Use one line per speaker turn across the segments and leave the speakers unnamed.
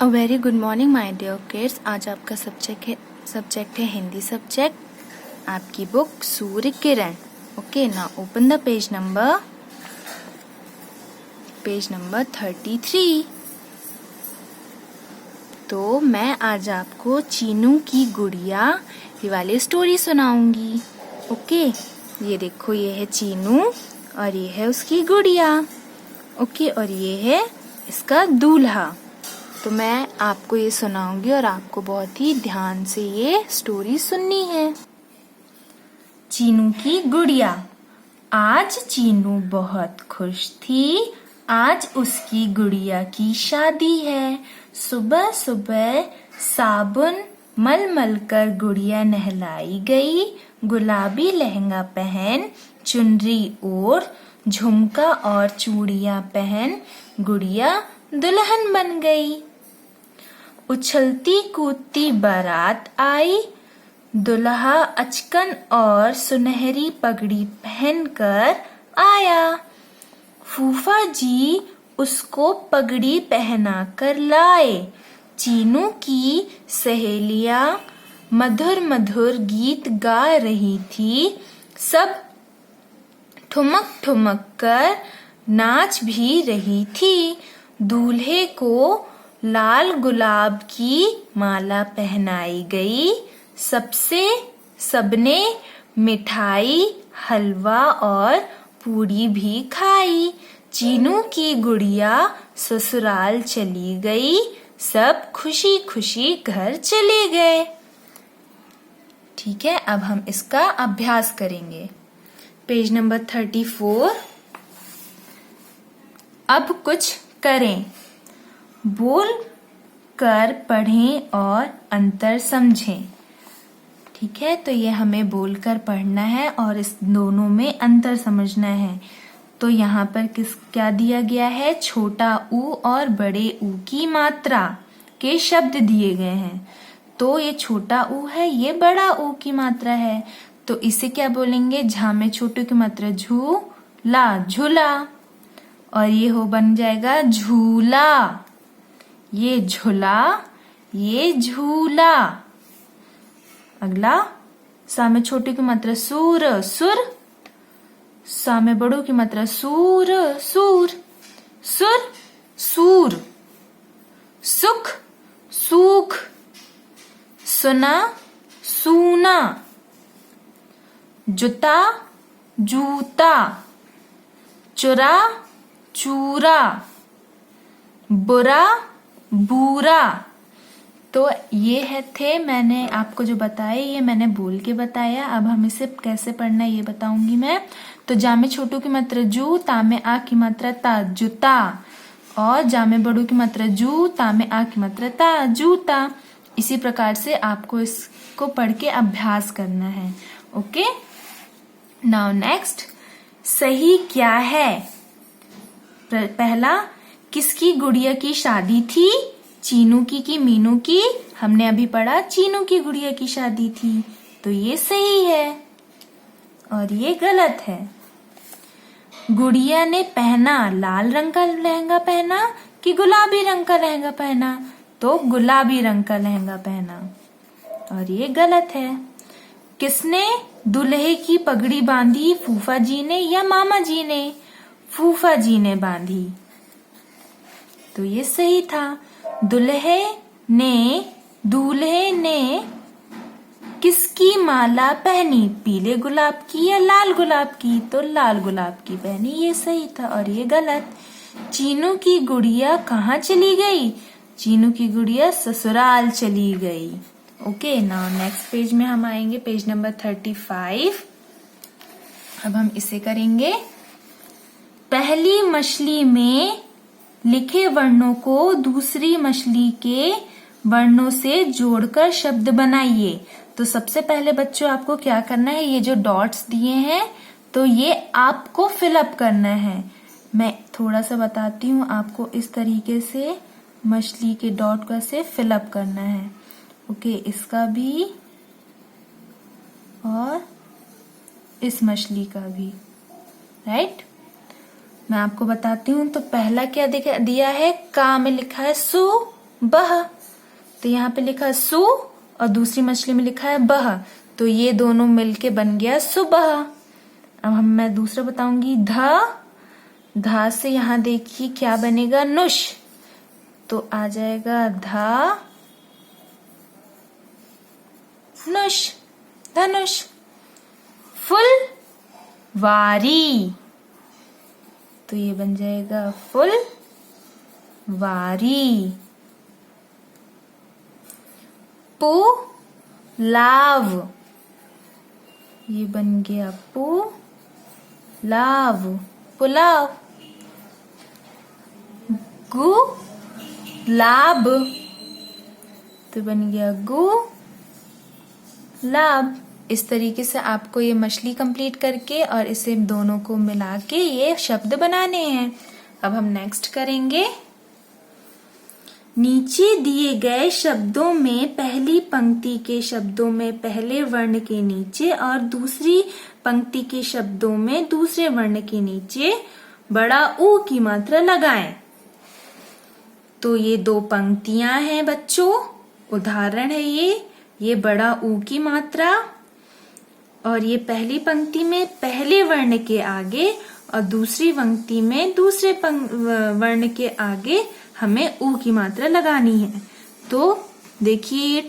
A very good morning my dear kids. आज आपका subject है हिंदी सब्जेक्ट। आपकी book Surya Kiran. Okay, now open the page number 33। तो मैं आज आपको चीनू की गुड़िया ये वाली स्टोरी सुनाऊंगी। ओके, ये देखो, ये है चीनू और ये है उसकी गुड़िया। ओके, और ये है इसका दूल्हा। तो मैं आपको ये सुनाऊंगी और आपको बहुत ही ध्यान से ये स्टोरी सुननी है। चीनू की गुड़िया। आज चीनू बहुत खुश थी। आज उसकी गुड़िया की शादी है। सुबह सुबह साबुन मल मल कर गुड़िया नहलाई गई। गुलाबी लहंगा पहन, चुनरी ओढ़, झुमका और चूड़ियां पहन गुड़िया दुल्हन बन गई। उछलती कूदती बारात आई। दुल्हा अचकन और सुनहरी पगड़ी पहनकर आया। फूफा जी उसको पगड़ी पहना कर लाए। चीनू की सहेलियां मधुर मधुर गीत गा रही थी। सब ठुमक ठुमक कर नाच भी रही थी। दूल्हे को लाल गुलाब की माला पहनाई गई। सबने मिठाई, हलवा और पूरी भी खाई। चीनू की गुड़िया ससुराल चली गई। सब खुशी खुशी घर चले गए। ठीक है, अब हम इसका अभ्यास करेंगे। Page number 34। अब कुछ करें। बोल कर पढ़ें और अंतर समझें। ठीक है, तो ये हमें बोलकर पढ़ना है और इस दोनों में अंतर समझना है। तो यहाँ पर क्या दिया गया है? छोटा ऊ और बड़े ऊ की मात्रा के शब्द दिए गए हैं। तो ये छोटा ऊ है, ये बड़ा ऊ की मात्रा है। तो इसे क्या बोलेंगे? झा में छोटू की मात्रा झूला, झूला। और ये हो बन जाएगा झूला। ये झूला, ये झूला। अगला, सा में छोटे की मात्रा सूर, सुर। सा में बड़ों की मात्रा सूर, सूर। सुर, सूर। सुख, सूख। सुना, सूना। जुता, जूता। चुरा, चूरा। बुरा, बूरा। तो ये थे मैंने आपको जो बताए, ये मैंने बोल के बताया। अब हम इसे कैसे पढ़ना है ये बताऊंगी मैं। तो जा में छोटू की मात्रा जू, ता में आ की मात्रा ता, जूता। और जा में बड़ू की मात्रा जू, ता में आ की मात्रा ता, जूता। इसी प्रकार से आपको इसको पढ़ के अभ्यास करना है। ओके, नाउ नेक्स्ट, सही क्या है? पहला, किसकी गुड़िया की शादी थी? चीनू की मीनू की? हमने अभी पढ़ा चीनू की गुड़िया की शादी थी, तो ये सही है और ये गलत है। गुड़िया ने पहना लाल रंग का लहंगा पहना कि गुलाबी रंग का लहंगा पहना? तो गुलाबी रंग का लहंगा पहना और ये गलत है। किसने दूल्हे की पगड़ी बांधी? फूफा जी ने या मामा जी ने? फूफा जी ने बांधी, तो ये सही था। दूल्हे ने किसकी माला पहनी? पीले गुलाब की या लाल गुलाब की? तो लाल गुलाब की पहनी, ये सही था और ये गलत। चीनू की गुड़िया कहाँ चली गई? चीनू की गुड़िया ससुराल चली गई। ओके, नाउ नेक्स्ट पेज में हम आएंगे, पेज नंबर 35। अब हम इसे करेंगे। पहली मछली में लिखे वर्णों को दूसरी मछली के वर्णों से जोड़कर शब्द बनाइए। तो सबसे पहले बच्चों आपको क्या करना है? ये जो डॉट्स दिए हैं तो ये आपको फिलअप करना है। मैं थोड़ा सा बताती हूँ आपको। इस तरीके से मछली के डॉट को ऐसे फिलअप करना है। ओके, इसका भी और इस मछली का भी, राइट। मैं आपको बताती हूँ। तो पहला क्या दिया है? का में लिखा है सु, बह। तो यहाँ पे लिखा सु और दूसरी मछली में लिखा है बह, तो ये दोनों मिलके बन गया सुबह। अब मैं दूसरा बताऊंगी धा से यहाँ देखिए क्या बनेगा, नुश, तो आ जाएगा धनुष, धनुष। फुलवारी, तो ये बन जाएगा फुलवारी। पुलाव, ये बन गया पुलाव, पुलाव। गुलाब, तो बन गया गुलाब। इस तरीके से आपको ये मछली कंप्लीट करके और इसे दोनों को मिला के ये शब्द बनाने हैं। अब हम नेक्स्ट करेंगे। नीचे दिए गए शब्दों में पहली पंक्ति के शब्दों में पहले वर्ण के नीचे और दूसरी पंक्ति के शब्दों में दूसरे वर्ण के नीचे बड़ा ऊ की मात्रा लगाएं। तो ये दो पंक्तियां हैं बच्चों, उदाहरण है ये बड़ा ऊ की मात्रा, और ये पहली पंक्ति में पहले वर्ण के आगे और दूसरी पंक्ति में दूसरे वर्ण के आगे हमें ऊ की मात्रा लगानी है। तो देखिए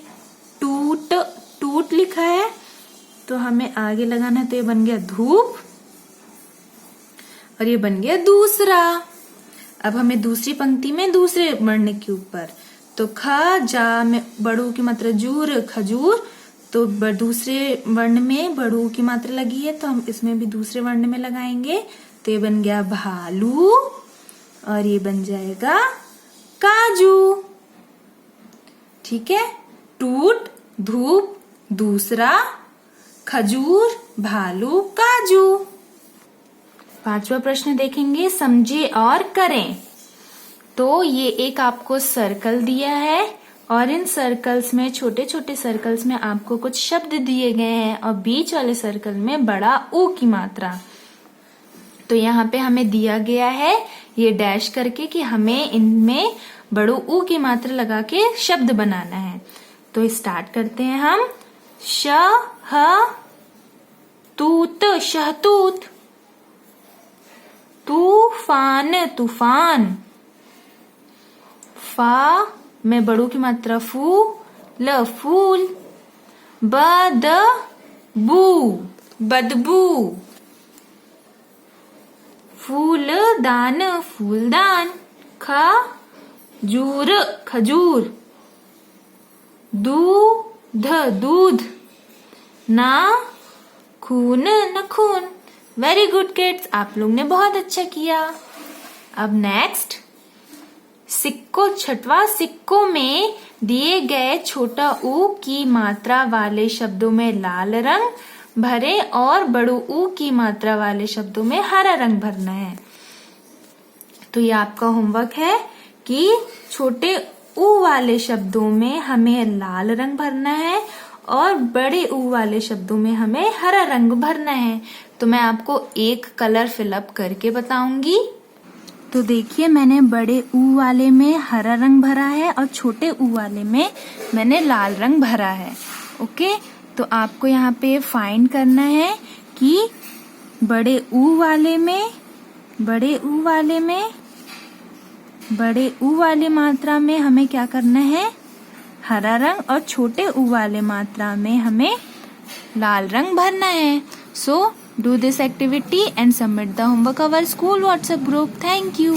टूट लिखा है, तो हमें आगे लगाना है, तो ये बन गया धूप और ये बन गया दूसरा। अब हमें दूसरी पंक्ति में दूसरे वर्ण के ऊपर, तो जा में बड़ू की मात्रा जूर, खजूर, तो दूसरे वर्ण में बड़ू की मात्रा लगी है, तो हम इसमें भी दूसरे वर्ण में लगाएंगे, तो ये बन गया भालू और ये बन जाएगा काजू। ठीक है, टूट, धूप, दूसरा, खजूर, भालू, काजू। पांचवा प्रश्न देखेंगे, समझे और करें। तो ये एक आपको सर्कल दिया है और इन सर्कल्स में छोटे छोटे सर्कल्स में आपको कुछ शब्द दिए गए हैं और बीच वाले सर्कल में बड़ा ऊ की मात्रा। तो यहाँ पे हमें दिया गया है ये डैश करके कि हमें इनमें बड़ो ऊ की मात्रा लगा के शब्द बनाना है। तो स्टार्ट करते हैं हम। तूत, शहतूत। तूफान, तूफान। फा में बड़ू की मात्रा फूल, फूल। बदबू, बदबू। फूलदान, फूलदान। खजूर, खजूर। दूध, दूध। नाखून, नखून। वेरी गुड किड्स, आप लोग ने बहुत अच्छा किया। अब नेक्स्ट सिक्को, छठवां। सिक्कों में दिए गए छोटा ऊ की मात्रा वाले शब्दों में लाल रंग भरे और बड़ू ऊ की मात्रा वाले शब्दों में हरा रंग भरना है। तो ये आपका होमवर्क है कि छोटे ऊ वाले शब्दों में हमें लाल रंग भरना है और बड़े ऊ वाले शब्दों में हमें हरा रंग भरना है। तो मैं आपको एक कलर फिलअप करके बताऊंगी। तो देखिए, मैंने बड़े ऊ वाले में हरा रंग भरा है और छोटे ऊ वाले में मैंने लाल रंग भरा है। ओके, तो आपको यहाँ पे फाइंड करना है कि बड़े ऊ वाले मात्रा में हमें क्या करना है, हरा रंग, और छोटे ऊ वाले मात्रा में हमें लाल रंग भरना है। So do this activity and submit the homework our school WhatsApp group. Thank you.